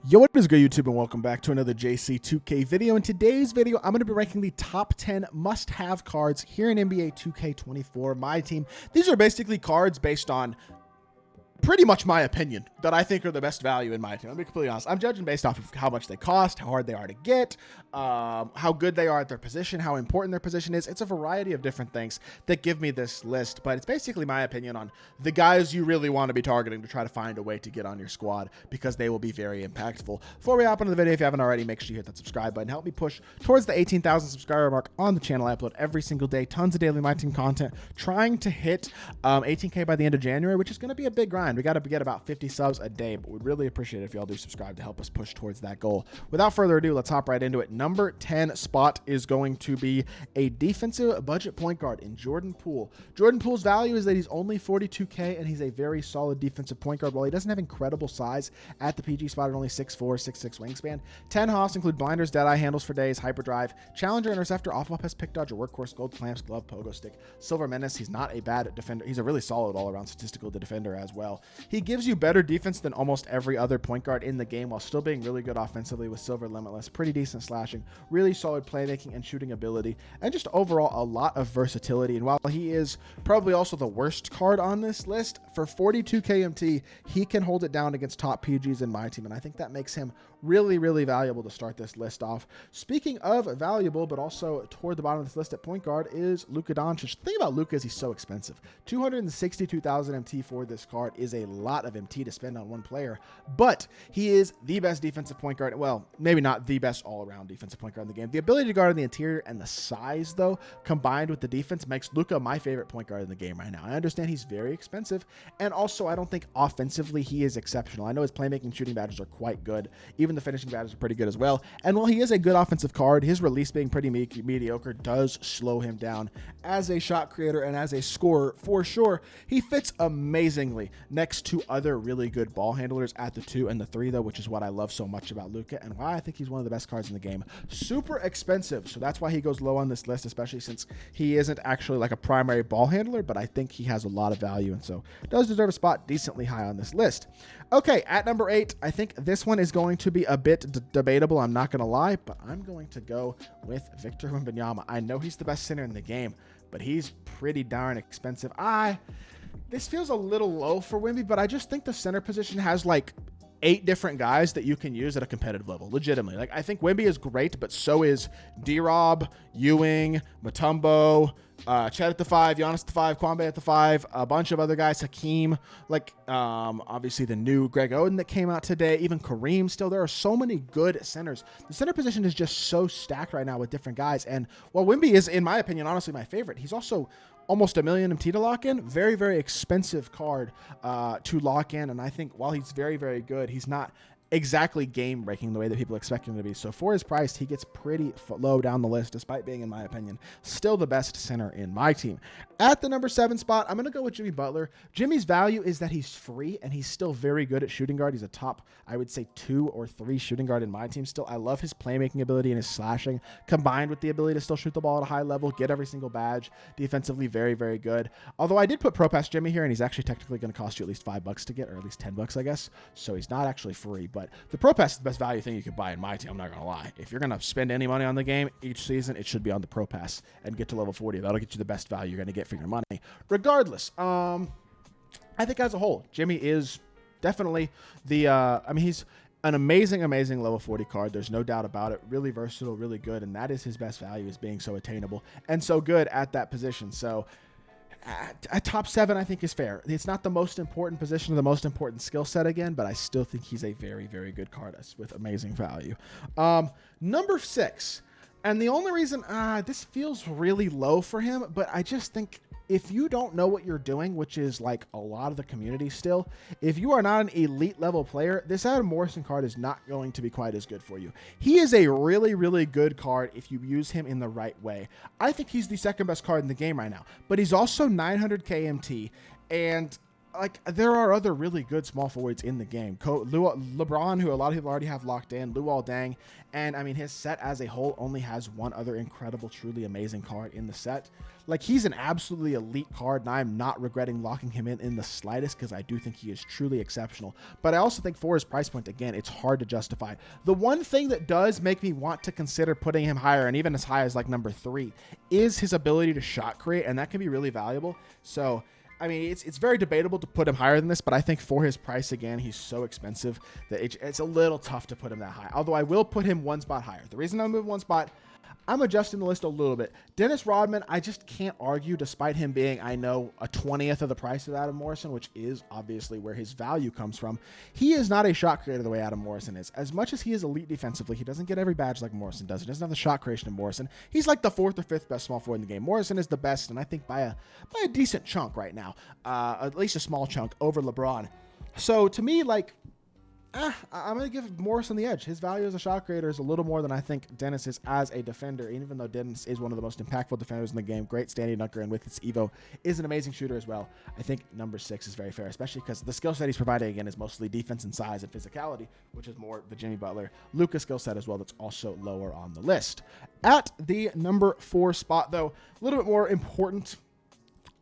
Yo, what is good, YouTube, and welcome back to another JC2K video. In today's video, I'm going to be ranking the top 10 must-have cards here in NBA 2K24 MyTEAM. These are basically cards based on pretty much my opinion that I think are the best value in my team. I'll be completely honest. I'm judging based off of how much they cost, how hard they are to get, how good they are at their position, how important their position is. It's a variety of different things that give me this list, but it's basically my opinion on the guys you really want to be targeting to try to find a way to get on your squad because they will be very impactful. Before we hop into the video, if you haven't already, make sure you hit that subscribe button. Help me push towards the 18,000 subscriber mark on the channel. I upload every single day, tons of daily My Team content, trying to hit 18K by the end of January, which is going to be a big grind. We got to get about 50 subs a day, but we'd really appreciate it if y'all do subscribe to help us push towards that goal. Without further ado, let's hop right into it. Number 10 spot is going to be a defensive budget point guard in Jordan Poole. Jordan Poole's value is that he's only 42K and he's a very solid defensive point guard. While he doesn't have incredible size at the PG spot at only 6'4", 6'6" wingspan, 10 hoffs include blinders, deadeye, handles for days, hyperdrive, challenger, interceptor, off-up has pick dodger, workhorse, gold clamps, glove, pogo stick, silver menace. He's not a bad defender. He's a really solid all-around statistical defender as well. He gives you better defense than almost every other point guard in the game while still being really good offensively with silver limitless, pretty decent slashing, really solid playmaking and shooting ability, and just overall a lot of versatility. And while he is probably also the worst card on this list, for 42 KMT, he can hold it down against top PGs in my team, and I think that makes him really, really valuable to start this list off. Speaking of valuable, but also toward the bottom of this list at point guard is Luka Doncic. The thing about Luka is he's so expensive. 262,000 MT for this card is a lot of MT to spend on one player, but he is the best defensive point guard. Well, maybe not the best all-around defensive point guard in the game. The ability to guard in the interior and the size, though, combined with the defense, makes Luka my favorite point guard in the game right now. I understand he's very expensive, and also I don't think offensively he is exceptional. I know his playmaking shooting badges are quite good. Even the finishing badges are pretty good as well. And while he is a good offensive card, his release being pretty mediocre does slow him down as a shot creator and as a scorer for sure. He fits amazingly next to other really good ball handlers at the 2 and the 3, though, which is what I love so much about Luka and why I think he's one of the best cards in the game. Super expensive, so that's why he goes low on this list, especially since he isn't actually like a primary ball handler, but I think he has a lot of value and so does deserve a spot decently high on this list. Okay, at number 8, I think this one is going to be a bit debatable, I'm not going to lie, but I'm going to go with Victor Wembanyama. I know he's the best center in the game, but he's pretty darn expensive. This feels a little low for Wemby, but I just think the center position has like 8 different guys that you can use at a competitive level, legitimately. Like, I think Wemby is great, but so is D-Rob, Ewing, Mutombo, Chet at the 5, Giannis at the 5, Kwame at the 5, a bunch of other guys, Hakeem, like obviously the new Greg Oden that came out today, even Kareem still. There are so many good centers. The center position is just so stacked right now with different guys. And while Wemby is, in my opinion, honestly my favorite, he's also almost $1 million MT to lock in. Very, very expensive card to lock in. And I think while he's very, very good, he's not exactly game breaking the way that people expect him to be. So for his price, he gets pretty low down the list, despite being, in my opinion, still the best center in my team. At the number 7 spot, I'm going to go with Jimmy Butler. Jimmy's value is that he's free and he's still very good at shooting guard. He's a top, I would say, 2 or 3 shooting guard in my team still. I love his playmaking ability and his slashing combined with the ability to still shoot the ball at a high level, get every single badge. Defensively, very, very good. Although I did put Pro Pass Jimmy here, and he's actually technically going to cost you at least $5 to get, or at least $10, I guess. So he's not actually free, but the Pro Pass is the best value thing you could buy in my team. I'm not going to lie. If you're going to spend any money on the game each season, it should be on the Pro Pass and get to level 40. That'll get you the best value you're going to get for your money. Regardless, I think as a whole, Jimmy is definitely the, I mean, he's an amazing, amazing level 40 card. There's no doubt about it. Really versatile, really good. And that is his best value, is being so attainable and so good at that position. So a top 7, I think, is fair. It's not the most important position or the most important skill set again, but I still think he's a very, very good card with amazing value. Number 6, and the only reason this feels really low for him, but I just think if you don't know what you're doing, which is like a lot of the community still, if you are not an elite level player, this Adam Morrison card is not going to be quite as good for you. He is a really, really good card if you use him in the right way. I think he's the second best card in the game right now, but he's also 900 KMT, and like, there are other really good small forwards in the game. LeBron, who a lot of people already have locked in, Luol Deng, and I mean, his set as a whole only has one other incredible, truly amazing card in the set. Like, he's an absolutely elite card, and I'm not regretting locking him in the slightest, because I do think he is truly exceptional. But I also think for his price point, again, it's hard to justify. The one thing that does make me want to consider putting him higher, and even as high as like number 3, is his ability to shot create, and that can be really valuable. So I mean, it's very debatable to put him higher than this, but I think for his price, again, he's so expensive that it's a little tough to put him that high. Although I will put him one spot higher. The reason I move one spot, I'm adjusting the list a little bit. Dennis Rodman, I just can't argue, despite him being, I know, a 20th of the price of Adam Morrison, which is obviously where his value comes from. He is not a shot creator the way Adam Morrison is. As much as he is elite defensively, he doesn't get every badge like Morrison does. He doesn't have the shot creation of Morrison. He's like the 4th or 5th best small forward in the game. Morrison is the best, and I think by a decent chunk right now, at least a small chunk over LeBron. So to me, like, I'm going to give Morrison the edge. His value as a shot creator is a little more than I think Dennis is as a defender, even though Dennis is one of the most impactful defenders in the game. Great standing dunker, and with its Evo is an amazing shooter as well. I think number 6 is very fair, especially because the skill set he's providing, again, is mostly defense and size and physicality, which is more the Jimmy Butler, Luka skill set as well. That's also lower on the list. At the number 4 spot, though, a little bit more important,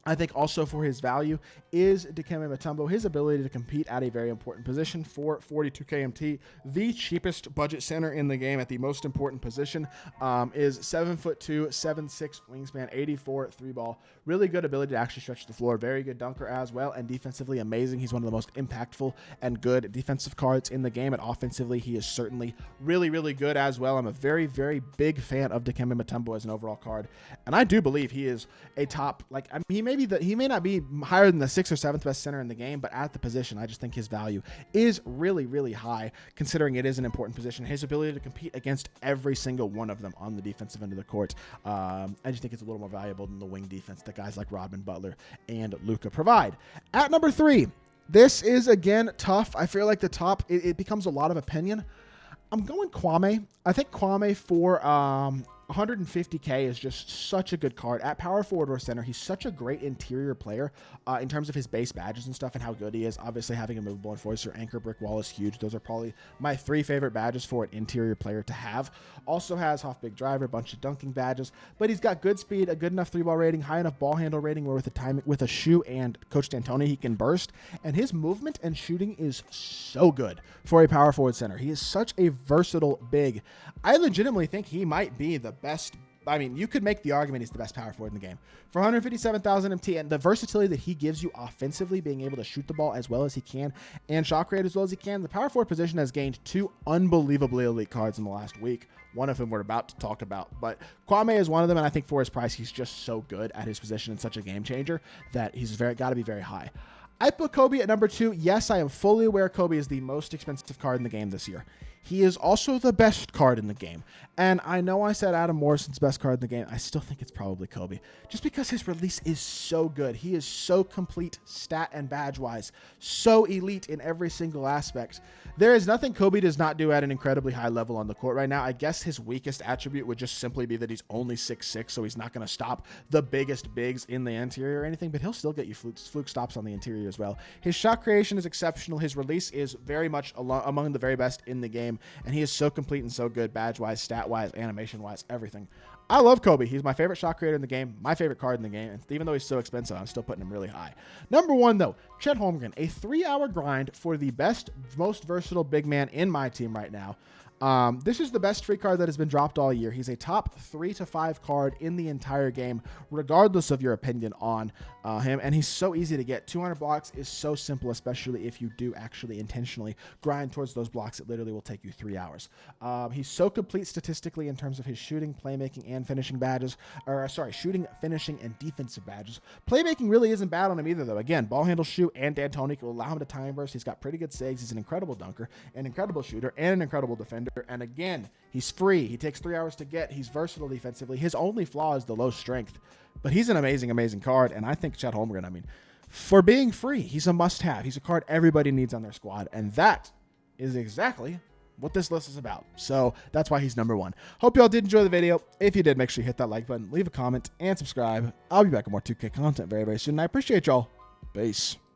I think also for his value, is Dikembe Mutombo. His ability to compete at a very important position for 42K MT. The cheapest budget center in the game at the most important position is 7'2", 7'6" wingspan, 84 3-ball. Really good ability to actually stretch the floor. Very good dunker as well, and defensively amazing. He's one of the most impactful and good defensive cards in the game, and offensively he is certainly really, really good as well. I'm a very, very big fan of Dikembe Mutombo as an overall card, and I do believe he is a top, like, I mean, he may not be higher than the 6th or 7th best center in the game, but at the position, I just think his value is really, really high, considering it is an important position. His ability to compete against every single one of them on the defensive end of the court, I just think it's a little more valuable than the wing defense that guys like Rodman, Butler, and Luka provide. At number 3, this is, again, tough. I feel like the top, it becomes a lot of opinion. I'm going Kwame. I think Kwame for 150K is just such a good card. At power forward or center, he's such a great interior player in terms of his base badges and stuff and how good he is. Obviously, having a movable enforcer, anchor, brick wall is huge. Those are probably my 3 favorite badges for an interior player to have. Also has half big driver, a bunch of dunking badges, but he's got good speed, a good enough 3-ball rating, high enough ball handle rating where with a shoe and Coach D'Antoni, he can burst. And his movement and shooting is so good for a power forward center. He is such a versatile big. I legitimately think he might be the best. I mean, you could make the argument he's the best power forward in the game. For 157,000 MT, and the versatility that he gives you offensively, being able to shoot the ball as well as he can and shot create as well as he can, the power forward position has gained 2 unbelievably elite cards in the last week, one of whom we're about to talk about. But Kwame is one of them, and I think for his price, he's just so good at his position and such a game changer that he's got to be very high. I put Kobe at number 2. Yes, I am fully aware Kobe is the most expensive card in the game this year. He is also the best card in the game. And I know I said Adam Morrison's best card in the game. I still think it's probably Kobe. Just because his release is so good. He is so complete stat and badge-wise. So elite in every single aspect. There is nothing Kobe does not do at an incredibly high level on the court right now. I guess his weakest attribute would just simply be that he's only 6'6", so he's not going to stop the biggest bigs in the interior or anything, but he'll still get you fluke stops on the interior as well. His shot creation is exceptional. His release is very much among the very best in the game, and he is so complete and so good badge-wise, stat-wise, animation-wise, everything. I love Kobe. He's my favorite shot creator in the game, my favorite card in the game, and even though he's so expensive, I'm still putting him really high. Number 1, though, Chet Holmgren, a 3-hour grind for the best, most versatile big man in my team right now. This is the best free card that has been dropped all year. He's a top 3 to 5 card in the entire game, regardless of your opinion on him. And he's so easy to get. 200 blocks is so simple, especially if you do actually intentionally grind towards those blocks. It literally will take you 3 hours. He's so complete statistically in terms of his shooting, playmaking, and finishing badges. Shooting, finishing, and defensive badges. Playmaking really isn't bad on him either, though. Again, ball handle, shoot, and D'Antoni will allow him to time burst. He's got pretty good saves. He's an incredible dunker, an incredible shooter, and an incredible defender. And again, he's free. He takes 3 hours to get. He's versatile defensively. His only flaw is the low strength, but he's an amazing, amazing card. And I think Chet Holmgren, I mean, for being free, he's a must-have. He's a card everybody needs on their squad, and that is exactly what this list is about. So that's why he's number 1. Hope y'all did enjoy the video. If you did, make sure you hit that like button, leave a comment, and subscribe. I'll be back with more 2K content very, very soon. And I appreciate y'all. Peace.